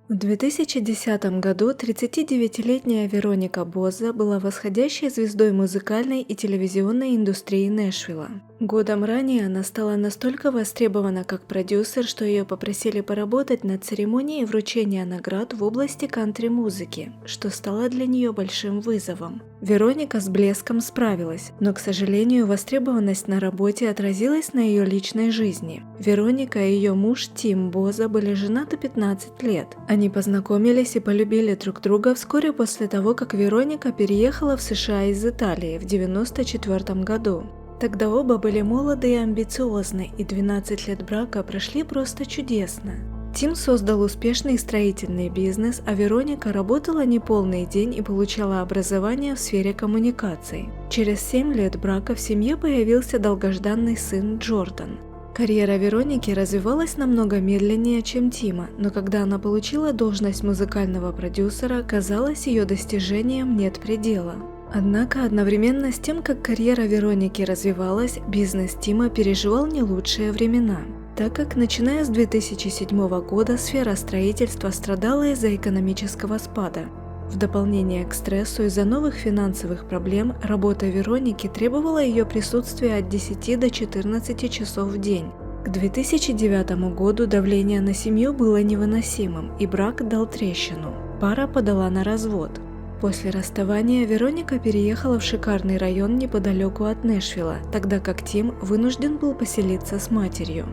В 2010 году 39-летняя Вероника Бозза была восходящей звездой музыкальной и телевизионной индустрии Нэшвилла. Годом ранее она стала настолько востребована как продюсер, что ее попросили поработать над церемонией вручения наград в области кантри-музыки, что стало для нее большим вызовом. Вероника с блеском справилась, но, к сожалению, востребованность на работе отразилась на ее личной жизни. Вероника и ее муж Тим Бозза были женаты 15 лет. Они познакомились и полюбили друг друга вскоре после того, как Вероника переехала в США из Италии в 1994 году. Тогда оба были молоды и амбициозны, и 12 лет брака прошли просто чудесно. Тим создал успешный строительный бизнес, а Вероника работала неполный день и получала образование в сфере коммуникаций. Через 7 лет брака в семье появился долгожданный сын Джордан. Карьера Вероники развивалась намного медленнее, чем Тима, но когда она получила должность музыкального продюсера, казалось, ее достижениям нет предела. Однако одновременно с тем, как карьера Вероники развивалась, бизнес Тима переживал не лучшие времена, так как начиная с 2007 года сфера строительства страдала из-за экономического спада. В дополнение к стрессу из-за новых финансовых проблем, работа Вероники требовала ее присутствия от 10 до 14 часов в день. К 2009 году давление на семью было невыносимым, и брак дал трещину. Пара подала на развод. После расставания Вероника переехала в шикарный район неподалеку от Нэшвилла, тогда как Тим вынужден был поселиться с матерью.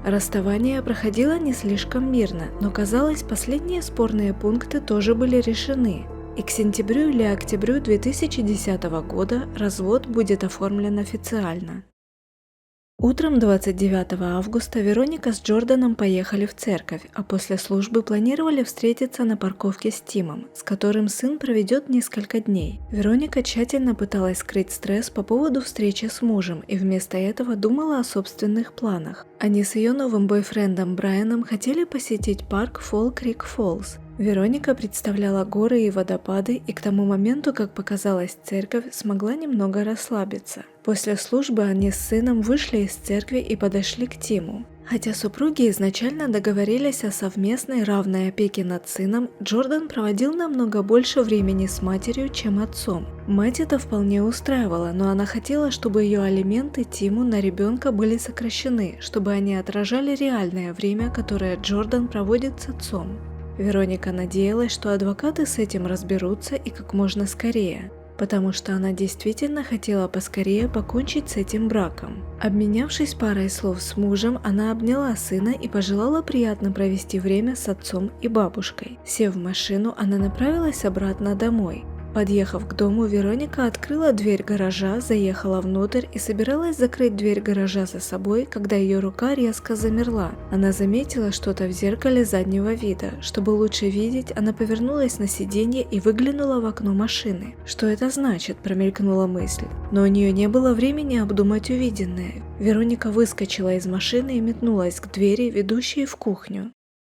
Расставание проходило не слишком мирно, но казалось, последние спорные пункты тоже были решены, и к сентябрю или октябрю 2010 года развод будет оформлен официально. Утром 29 августа Вероника с Джорданом поехали в церковь, а после службы планировали встретиться на парковке с Тимом, с которым сын проведет несколько дней. Вероника тщательно пыталась скрыть стресс по поводу встречи с мужем и вместо этого думала о собственных планах. Они с ее новым бойфрендом Брайаном хотели посетить парк Fall Creek Falls. Вероника представляла горы и водопады, и к тому моменту, как показалась церковь, смогла немного расслабиться. После службы они с сыном вышли из церкви и подошли к Тиму. Хотя супруги изначально договорились о совместной равной опеке над сыном, Джордан проводил намного больше времени с матерью, чем отцом. Мать это вполне устраивала, но она хотела, чтобы ее алименты Тиму на ребенка были сокращены, чтобы они отражали реальное время, которое Джордан проводит с отцом. Вероника надеялась, что адвокаты с этим разберутся и как можно скорее, потому что она действительно хотела поскорее покончить с этим браком. Обменявшись парой слов с мужем, она обняла сына и пожелала приятно провести время с отцом и бабушкой. Сев в машину, она направилась обратно домой. Подъехав к дому, Вероника открыла дверь гаража, заехала внутрь и собиралась закрыть дверь гаража за собой, когда ее рука резко замерла. Она заметила что-то в зеркале заднего вида. Чтобы лучше видеть, она повернулась на сиденье и выглянула в окно машины. «Что это значит?» – промелькнула мысль. Но у нее не было времени обдумать увиденное. Вероника выскочила из машины и метнулась к двери, ведущей в кухню.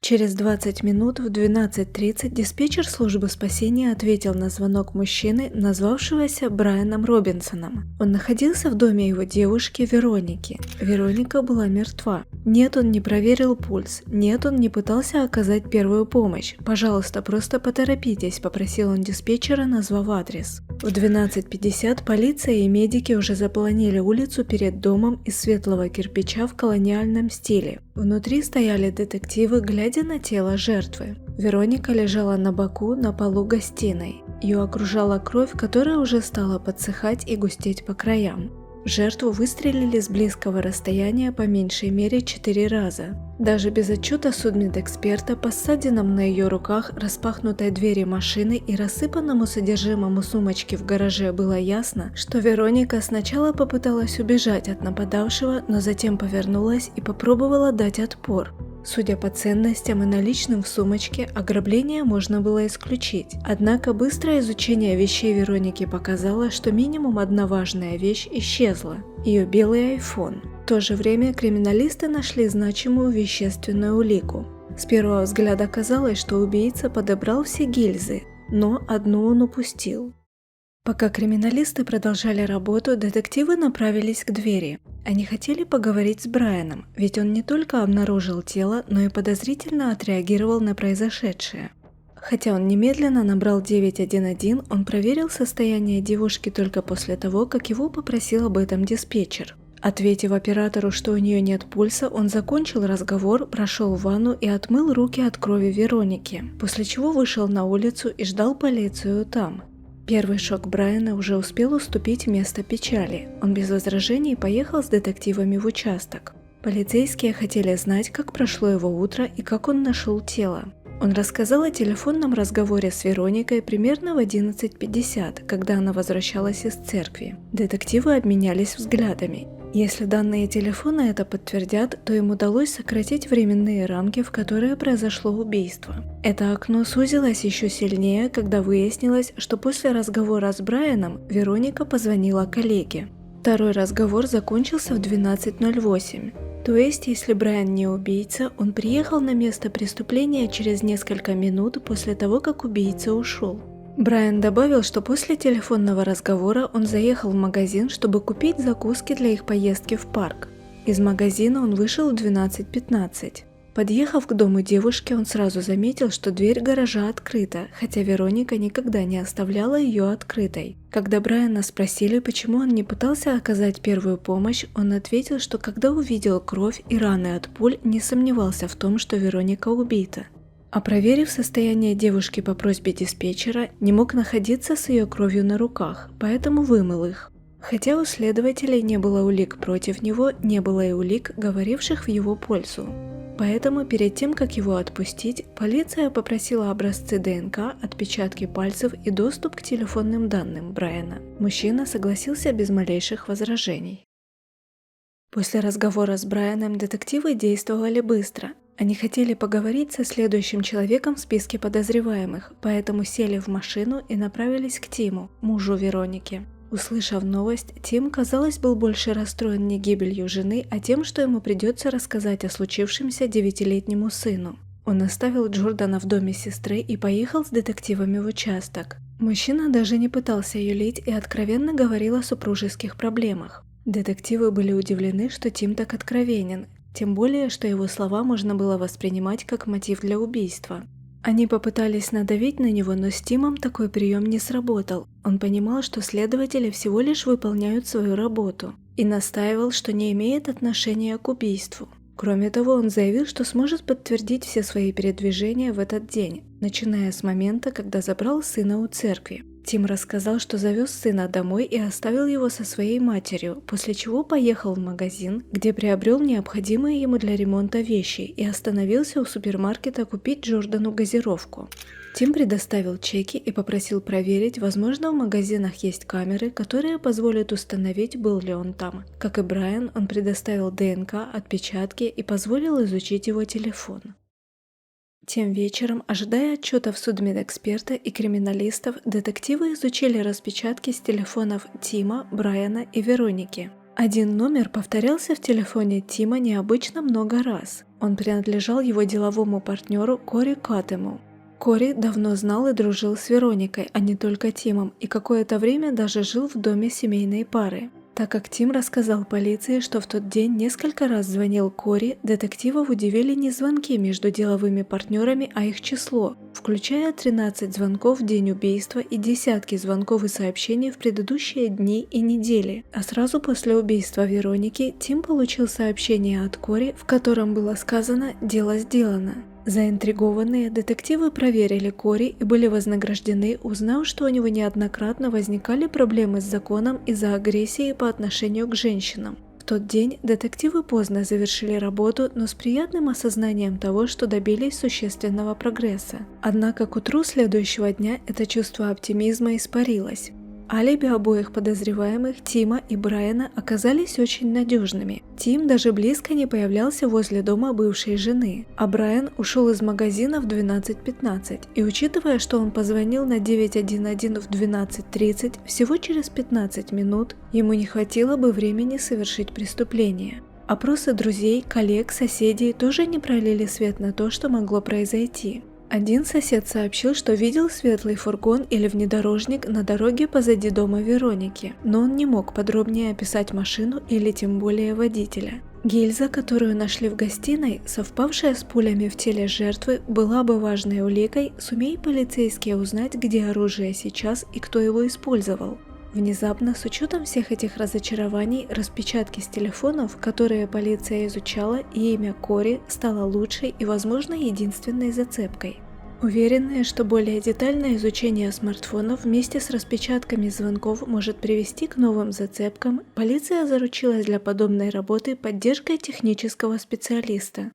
Через 20 минут в 12:30 диспетчер службы спасения ответил на звонок мужчины, назвавшегося Брайаном Робинсоном. Он находился в доме его девушки Вероники. Вероника была мертва. Нет, он не проверил пульс. Нет, он не пытался оказать первую помощь. «Пожалуйста, просто поторопитесь», – попросил он диспетчера, назвав адрес. В 12:50 полиция и медики уже заполонили улицу перед домом из светлого кирпича в колониальном стиле. Внутри стояли детективы, глядя на тело жертвы. Вероника лежала на боку на полу гостиной. Ее окружала кровь, которая уже стала подсыхать и густеть по краям. В жертву выстрелили с близкого расстояния по меньшей мере 4 раза. Даже без отчета судмедэксперта по ссадинам на ее руках, распахнутой двери машины и рассыпанному содержимому сумочки в гараже было ясно, что Вероника сначала попыталась убежать от нападавшего, но затем повернулась и попробовала дать отпор. Судя по ценностям и наличным в сумочке, ограбление можно было исключить. Однако быстрое изучение вещей Вероники показало, что минимум одна важная вещь исчезла – ее белый iPhone. В то же время криминалисты нашли значимую вещественную улику. С первого взгляда казалось, что убийца подобрал все гильзы, но одну он упустил. Пока криминалисты продолжали работу, детективы направились к двери. Они хотели поговорить с Брайаном, ведь он не только обнаружил тело, но и подозрительно отреагировал на произошедшее. Хотя он немедленно набрал 911, он проверил состояние девушки только после того, как его попросил об этом диспетчер. Ответив оператору, что у нее нет пульса, он закончил разговор, прошел в ванну и отмыл руки от крови Вероники, после чего вышел на улицу и ждал полицию там. Первый шок Брайана уже успел уступить место печали. Он без возражений поехал с детективами в участок. Полицейские хотели знать, как прошло его утро и как он нашел тело. Он рассказал о телефонном разговоре с Вероникой примерно в 11:50, когда она возвращалась из церкви. Детективы обменялись взглядами. Если данные телефона это подтвердят, то им удалось сократить временные рамки, в которые произошло убийство. Это окно сузилось еще сильнее, когда выяснилось, что после разговора с Брайаном Вероника позвонила коллеге. Второй разговор закончился в 12:08. То есть, если Брайан не убийца, он приехал на место преступления через несколько минут после того, как убийца ушел. Брайан добавил, что после телефонного разговора он заехал в магазин, чтобы купить закуски для их поездки в парк. Из магазина он вышел в 12:15. Подъехав к дому девушки, он сразу заметил, что дверь гаража открыта, хотя Вероника никогда не оставляла ее открытой. Когда Брайана спросили, почему он не пытался оказать первую помощь, он ответил, что когда увидел кровь и раны от пуль, не сомневался в том, что Вероника убита. А проверив состояние девушки по просьбе диспетчера, не мог находиться с ее кровью на руках, поэтому вымыл их. Хотя у следователей не было улик против него, не было и улик, говоривших в его пользу. Поэтому перед тем, как его отпустить, полиция попросила образцы ДНК, отпечатки пальцев и доступ к телефонным данным Брайана. Мужчина согласился без малейших возражений. После разговора с Брайаном детективы действовали быстро. Они хотели поговорить со следующим человеком в списке подозреваемых, поэтому сели в машину и направились к Тиму, мужу Вероники. Услышав новость, Тим, казалось, был больше расстроен не гибелью жены, а тем, что ему придется рассказать о случившемся 9-летнему сыну. Он оставил Джордана в доме сестры и поехал с детективами в участок. Мужчина даже не пытался юлить и откровенно говорил о супружеских проблемах. Детективы были удивлены, что Тим так откровенен, тем более, что его слова можно было воспринимать как мотив для убийства. Они попытались надавить на него, но с Тимом такой прием не сработал. Он понимал, что следователи всего лишь выполняют свою работу, и настаивал, что не имеет отношения к убийству. Кроме того, он заявил, что сможет подтвердить все свои передвижения в этот день, начиная с момента, когда забрал сына у церкви. Тим рассказал, что завез сына домой и оставил его со своей матерью, после чего поехал в магазин, где приобрел необходимые ему для ремонта вещи и остановился у супермаркета купить Джордану газировку. Тим предоставил чеки и попросил проверить, возможно, в магазинах есть камеры, которые позволят установить, был ли он там. Как и Брайан, он предоставил ДНК, отпечатки и позволил изучить его телефон. Тем вечером, ожидая отчетов судмедэксперта и криминалистов, детективы изучили распечатки с телефонов Тима, Брайана и Вероники. Один номер повторялся в телефоне Тима необычно много раз. Он принадлежал его деловому партнеру Кори Каттему. Кори давно знал и дружил с Вероникой, а не только Тимом, и какое-то время даже жил в доме семейной пары. Так как Тим рассказал полиции, что в тот день несколько раз звонил Кори, детективов удивили не звонки между деловыми партнерами, а их число, включая 13 звонков в день убийства и десятки звонков и сообщений в предыдущие дни и недели. А сразу после убийства Вероники Тим получил сообщение от Кори, в котором было сказано «дело сделано». Заинтригованные детективы проверили Кори и были вознаграждены, узнав, что у него неоднократно возникали проблемы с законом из-за агрессии по отношению к женщинам. В тот день детективы поздно завершили работу, но с приятным осознанием того, что добились существенного прогресса. Однако к утру следующего дня это чувство оптимизма испарилось. Алиби обоих подозреваемых, Тима и Брайана, оказались очень надежными. Тим даже близко не появлялся возле дома бывшей жены, а Брайан ушел из магазина в 12:15, и учитывая, что он позвонил на 911 в 12:30 всего через 15 минут, ему не хватило бы времени совершить преступление. Опросы друзей, коллег, соседей тоже не пролили свет на то, что могло произойти. Один сосед сообщил, что видел светлый фургон или внедорожник на дороге позади дома Вероники, но он не мог подробнее описать машину или тем более водителя. Гильза, которую нашли в гостиной, совпавшая с пулями в теле жертвы, была бы важной уликой, сумей полицейские узнать, где оружие сейчас и кто его использовал. Внезапно, с учетом всех этих разочарований, распечатки с телефонов, которые полиция изучала, и имя Кори стало лучшей и, возможно, единственной зацепкой. Уверенные, что более детальное изучение смартфонов вместе с распечатками звонков может привести к новым зацепкам, полиция заручилась для подобной работы поддержкой технического специалиста.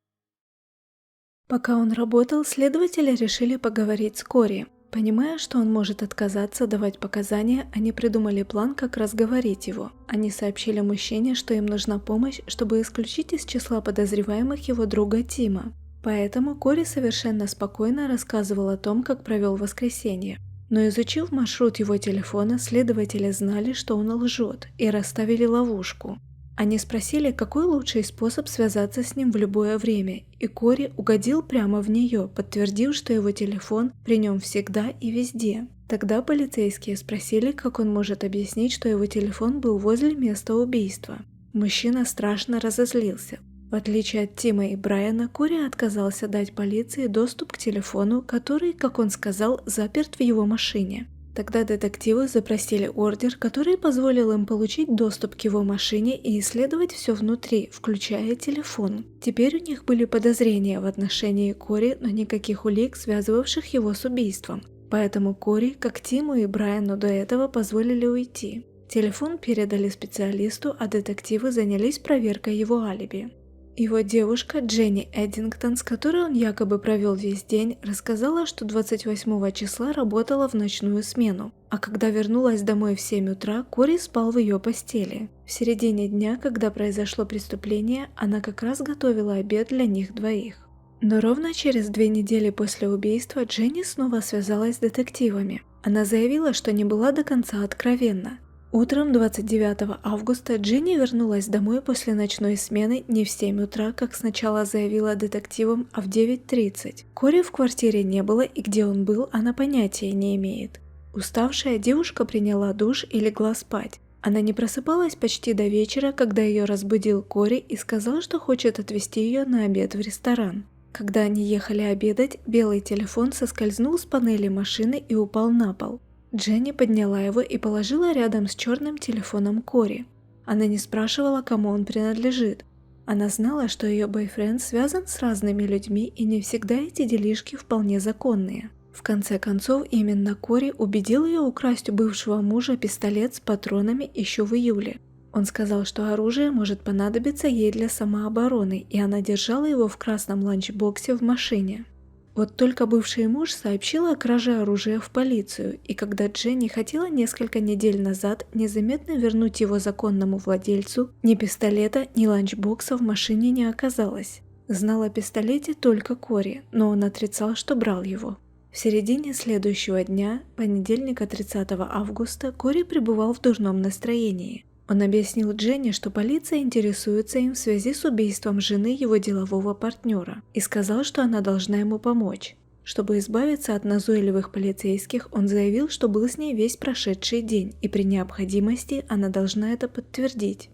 Пока он работал, следователи решили поговорить с Кори. Понимая, что он может отказаться давать показания, они придумали план, как разговорить его. Они сообщили мужчине, что им нужна помощь, чтобы исключить из числа подозреваемых его друга Тима. Поэтому Кори совершенно спокойно рассказывал о том, как провел воскресенье. Но изучив маршрут его телефона, следователи знали, что он лжет, и расставили ловушку. Они спросили, какой лучший способ связаться с ним в любое время, и Кори угодил прямо в нее, подтвердив, что его телефон при нем всегда и везде. Тогда полицейские спросили, как он может объяснить, что его телефон был возле места убийства. Мужчина страшно разозлился. В отличие от Тима и Брайана, Кори отказался дать полиции доступ к телефону, который, как он сказал, заперт в его машине. Тогда детективы запросили ордер, который позволил им получить доступ к его машине и исследовать все внутри, включая телефон. Теперь у них были подозрения в отношении Кори, но никаких улик, связывавших его с убийством. Поэтому Кори, как Тиму и Брайану до этого, позволили уйти. Телефон передали специалисту, а детективы занялись проверкой его алиби. Его девушка Дженни Эддингтон, с которой он якобы провел весь день, рассказала, что 28 числа работала в ночную смену, а когда вернулась домой в 7 утра, Кори спал в ее постели. В середине дня, когда произошло преступление, она как раз готовила обед для них двоих. Но ровно через 2 недели после убийства Дженни снова связалась с детективами. Она заявила, что не была до конца откровенна. Утром 29 августа Дженни вернулась домой после ночной смены не в 7 утра, как сначала заявила детективам, а в 9:30. Кори в квартире не было, и где он был, она понятия не имеет. Уставшая девушка приняла душ и легла спать. Она не просыпалась почти до вечера, когда ее разбудил Кори и сказал, что хочет отвезти ее на обед в ресторан. Когда они ехали обедать, белый телефон соскользнул с панели машины и упал на пол. Дженни подняла его и положила рядом с черным телефоном Кори. Она не спрашивала, кому он принадлежит. Она знала, что ее бойфренд связан с разными людьми, и не всегда эти делишки вполне законные. В конце концов, именно Кори убедил ее украсть у бывшего мужа пистолет с патронами еще в июле. Он сказал, что оружие может понадобиться ей для самообороны, и она держала его в красном ланчбоксе в машине. Вот только бывший муж сообщил о краже оружия в полицию, и когда Дженни хотела несколько недель назад незаметно вернуть его законному владельцу, ни пистолета, ни ланчбокса в машине не оказалось. Знал о пистолете только Кори, но он отрицал, что брал его. В середине следующего дня, понедельника 30 августа, Кори пребывал в дурном настроении. Он объяснил Дженни, что полиция интересуется им в связи с убийством жены его делового партнера, и сказал, что она должна ему помочь. Чтобы избавиться от назойливых полицейских, он заявил, что был с ней весь прошедший день, и при необходимости она должна это подтвердить.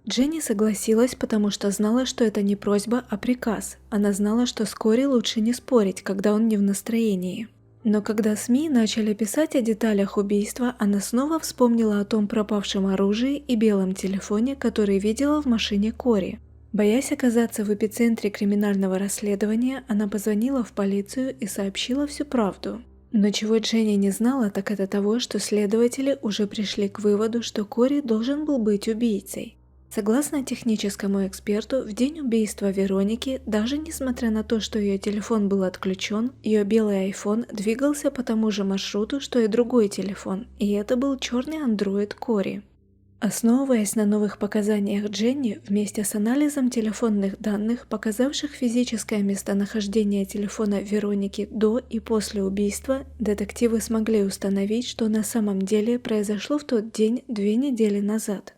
Дженни согласилась, потому что знала, что это не просьба, а приказ. Она знала, что с Кори лучше не спорить, когда он не в настроении. Но когда СМИ начали писать о деталях убийства, она снова вспомнила о том пропавшем оружии и белом телефоне, который видела в машине Кори. Боясь оказаться в эпицентре криминального расследования, она позвонила в полицию и сообщила всю правду. Но чего Дженни не знала, так это того, что следователи уже пришли к выводу, что Кори должен был быть убийцей. Согласно техническому эксперту, в день убийства Вероники, даже несмотря на то, что ее телефон был отключен, ее белый iPhone двигался по тому же маршруту, что и другой телефон, и это был черный Android Кори. Основываясь на новых показаниях Дженни, вместе с анализом телефонных данных, показавших физическое местонахождение телефона Вероники до и после убийства, детективы смогли установить, что на самом деле произошло в тот день 2 недели назад.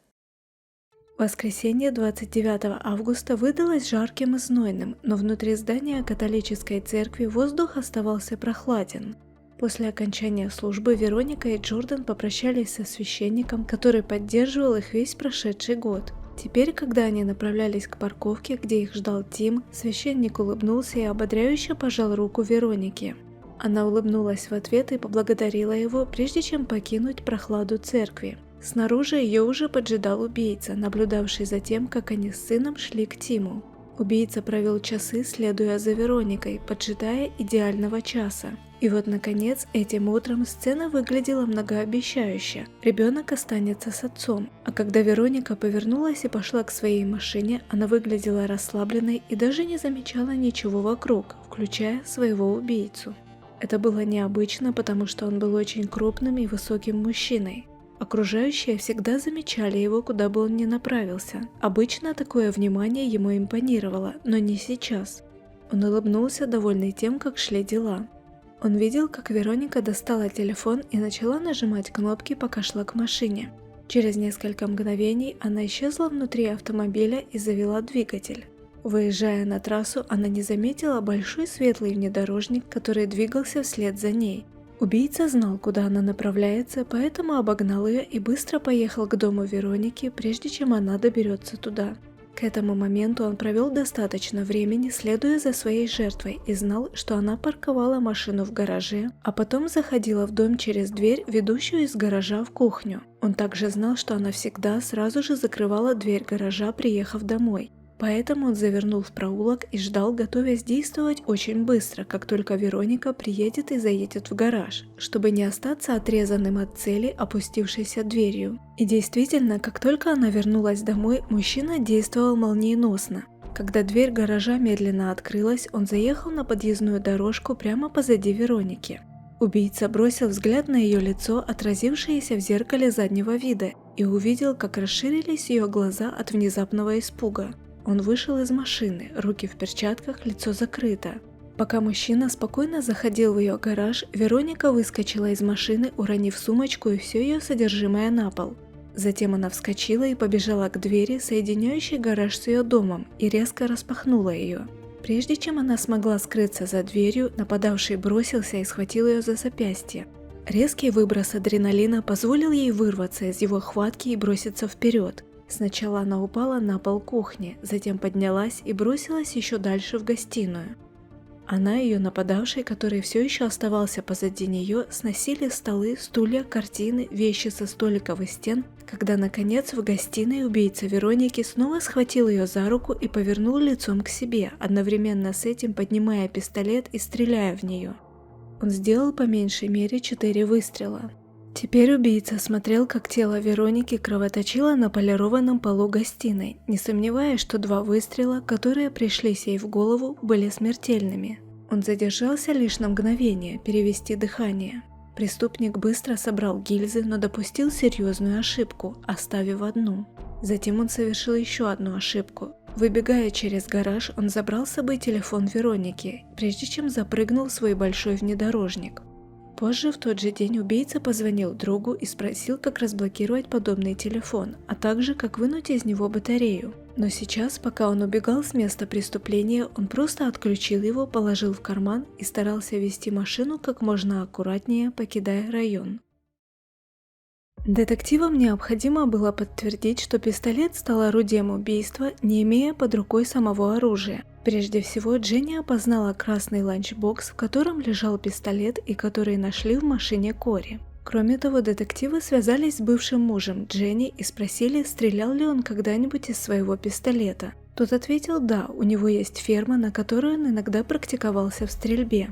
В воскресенье 29 августа выдалось жарким и знойным, но внутри здания католической церкви воздух оставался прохладен. После окончания службы Вероника и Джордан попрощались со священником, который поддерживал их весь прошедший год. Теперь, когда они направлялись к парковке, где их ждал Тим, священник улыбнулся и ободряюще пожал руку Веронике. Она улыбнулась в ответ и поблагодарила его, прежде чем покинуть прохладу церкви. Снаружи ее уже поджидал убийца, наблюдавший за тем, как они с сыном шли к Тиму. Убийца провел часы, следуя за Вероникой, поджидая идеального часа. И вот, наконец, этим утром сцена выглядела многообещающе. Ребенок останется с отцом. А когда Вероника повернулась и пошла к своей машине, она выглядела расслабленной и даже не замечала ничего вокруг, включая своего убийцу. Это было необычно, потому что он был очень крупным и высоким мужчиной. Окружающие всегда замечали его, куда бы он ни направился. Обычно такое внимание ему импонировало, но не сейчас. Он улыбнулся, довольный тем, как шли дела. Он видел, как Вероника достала телефон и начала нажимать кнопки, пока шла к машине. Через несколько мгновений она исчезла внутри автомобиля и завела двигатель. Выезжая на трассу, она не заметила большой светлый внедорожник, который двигался вслед за ней. Убийца знал, куда она направляется, поэтому обогнал ее и быстро поехал к дому Вероники, прежде чем она доберется туда. К этому моменту он провел достаточно времени, следуя за своей жертвой, и знал, что она парковала машину в гараже, а потом заходила в дом через дверь, ведущую из гаража в кухню. Он также знал, что она всегда сразу же закрывала дверь гаража, приехав домой. Поэтому он завернул в проулок и ждал, готовясь действовать очень быстро, как только Вероника приедет и заедет в гараж, чтобы не остаться отрезанным от цели, опустившейся дверью. И действительно, как только она вернулась домой, мужчина действовал молниеносно. Когда дверь гаража медленно открылась, он заехал на подъездную дорожку прямо позади Вероники. Убийца бросил взгляд на ее лицо, отразившееся в зеркале заднего вида, и увидел, как расширились ее глаза от внезапного испуга. Он вышел из машины, руки в перчатках, лицо закрыто. Пока мужчина спокойно заходил в ее гараж, Вероника выскочила из машины, уронив сумочку и все ее содержимое на пол. Затем она вскочила и побежала к двери, соединяющей гараж с ее домом, и резко распахнула ее. Прежде чем она смогла скрыться за дверью, нападавший бросился и схватил ее за запястье. Резкий выброс адреналина позволил ей вырваться из его хватки и броситься вперед. Сначала она упала на пол кухни, затем поднялась и бросилась еще дальше в гостиную. Она и ее нападавший, который все еще оставался позади нее, сносили столы, стулья, картины, вещи со столиков и стен, когда наконец в гостиной убийца Вероники снова схватил ее за руку и повернул лицом к себе, одновременно с этим поднимая пистолет и стреляя в нее. Он сделал по меньшей мере 4 выстрела. Теперь убийца смотрел, как тело Вероники кровоточило на полированном полу гостиной, не сомневаясь, что 2 выстрела, которые пришлись ей в голову, были смертельными. Он задержался лишь на мгновение, перевести дыхание. Преступник быстро собрал гильзы, но допустил серьезную ошибку, оставив одну. Затем он совершил еще одну ошибку. Выбегая через гараж, он забрал с собой телефон Вероники, прежде чем запрыгнул в свой большой внедорожник. Позже в тот же день убийца позвонил другу и спросил, как разблокировать подобный телефон, а также как вынуть из него батарею. Но сейчас, пока он убегал с места преступления, он просто отключил его, положил в карман и старался вести машину как можно аккуратнее, покидая район. Детективам необходимо было подтвердить, что пистолет стал орудием убийства, не имея под рукой самого оружия. Прежде всего, Дженни опознала красный ланчбокс, в котором лежал пистолет и который нашли в машине Кори. Кроме того, детективы связались с бывшим мужем Дженни и спросили, стрелял ли он когда-нибудь из своего пистолета. Тот ответил «да, у него есть ферма, на которой он иногда практиковался в стрельбе».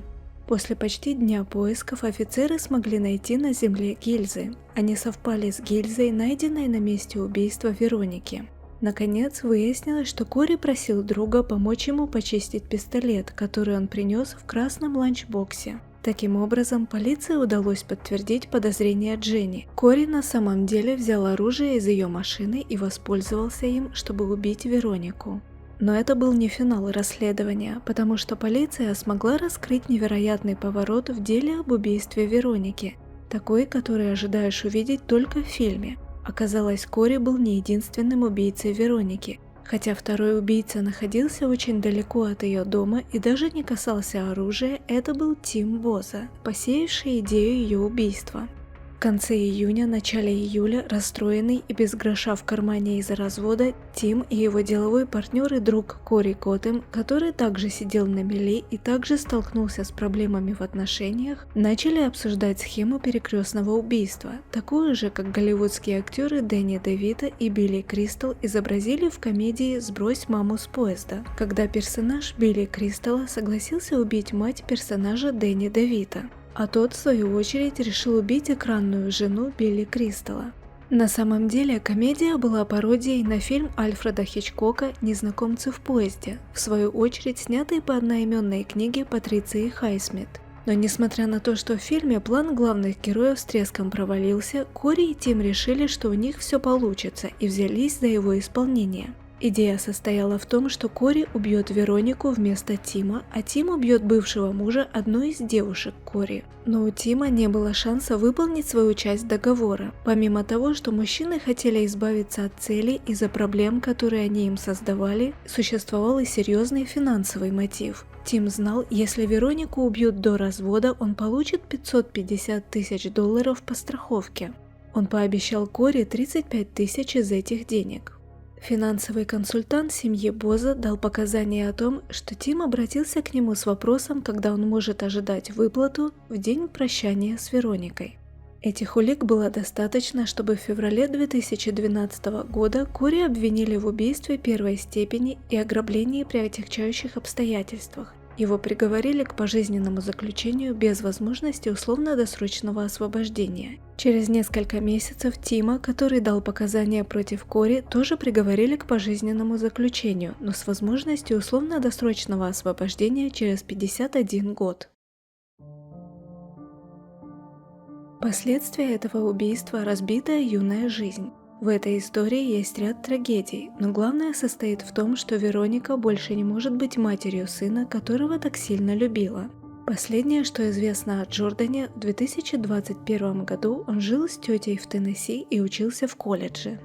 После почти дня поисков офицеры смогли найти на земле гильзы. Они совпали с гильзой, найденной на месте убийства Вероники. Наконец, выяснилось, что Кори просил друга помочь ему почистить пистолет, который он принес в красном ланчбоксе. Таким образом, полиции удалось подтвердить подозрения Дженни. Кори на самом деле взял оружие из ее машины и воспользовался им, чтобы убить Веронику. Но это был не финал расследования, потому что полиция смогла раскрыть невероятный поворот в деле об убийстве Вероники, такой, который ожидаешь увидеть только в фильме. Оказалось, Кори был не единственным убийцей Вероники. Хотя второй убийца находился очень далеко от ее дома и даже не касался оружия, это был Тим Боза, посеявший идею ее убийства. В конце июня, начале июля, расстроенный и без гроша в кармане из-за развода, Тим и его деловой партнер и друг Кори Котэм, который также сидел на мели и также столкнулся с проблемами в отношениях, начали обсуждать схему перекрестного убийства, такую же, как голливудские актеры Дэнни Девито и Билли Кристал изобразили в комедии «Сбрось маму с поезда», когда персонаж Билли Кристала согласился убить мать персонажа Дэнни Девито, а тот, в свою очередь, решил убить экранную жену Билли Кристала. На самом деле, комедия была пародией на фильм Альфреда Хичкока «Незнакомцы в поезде», в свою очередь снятый по одноименной книге Патриции Хайсмит. Но несмотря на то, что в фильме план главных героев с треском провалился, Кори и Тим решили, что у них все получится, и взялись за его исполнение. Идея состояла в том, что Кори убьет Веронику вместо Тима, а Тим убьет бывшего мужа одной из девушек Кори. Но у Тима не было шанса выполнить свою часть договора. Помимо того, что мужчины хотели избавиться от целей из-за проблем, которые они им создавали, существовал и серьезный финансовый мотив. Тим знал, если Веронику убьют до развода, он получит $550 тысяч по страховке. Он пообещал Кори 35 тысяч из этих денег. Финансовый консультант семьи Боза дал показания о том, что Тим обратился к нему с вопросом, когда он может ожидать выплату в день прощания с Вероникой. Этих улик было достаточно, чтобы в феврале 2012 года Кори обвинили в убийстве первой степени и ограблении при отягчающих обстоятельствах. Его приговорили к пожизненному заключению без возможности условно-досрочного освобождения. Через несколько месяцев Тима, который дал показания против Кори, тоже приговорили к пожизненному заключению, но с возможностью условно-досрочного освобождения через 51 год. Последствия этого убийства – разбитая юная жизнь. В этой истории есть ряд трагедий, но главное состоит в том, что Вероника больше не может быть матерью сына, которого так сильно любила. Последнее, что известно о Джордане, в 2021 году он жил с тетей в Теннесси и учился в колледже.